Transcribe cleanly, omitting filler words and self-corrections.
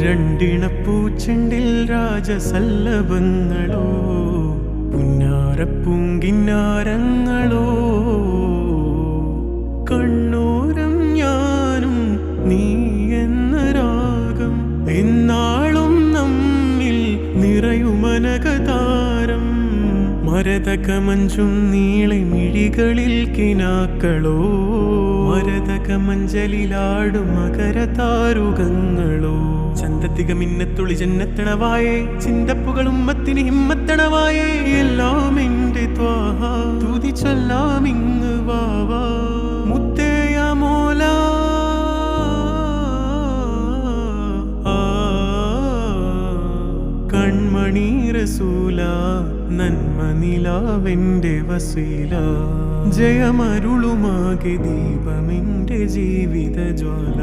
രണ്ടിണപ്പൂച്ചെണ്ടിൽ രാജസല്ലഭങ്ങളോ പുന്നാരപ്പൂങ്കിന്നാരങ്ങളോ കണ്ണൂരം ഞാനും നീ എന്ന രാഗം എന്നാളും നമ്മിൽ നിറയുമനകതാരം മരതകമഞ്ചും നീളെ മിഴികളിൽ കിനാക്കളോ മരതകമഞ്ചലിലാടും മകരതാരുകങ്ങളോ ചന്തത്തിക മിന്നത്തുളി ജന്നത്തണവായേ ചിന്തപ്പുകളും മത്തിന് ഹിമ്മത്തണവായേ എല്ലാം എന്റെ ത്വാഹ തുതി ചൊല്ലാമിങ് വാവാ മുത്തേയ മോല കൺമണി റസൂല നന്മ നിലാവെന്റെ വസീല ജയമരുളുമാകെ ദീപമെന്റെ ജീവിത ജ്വാല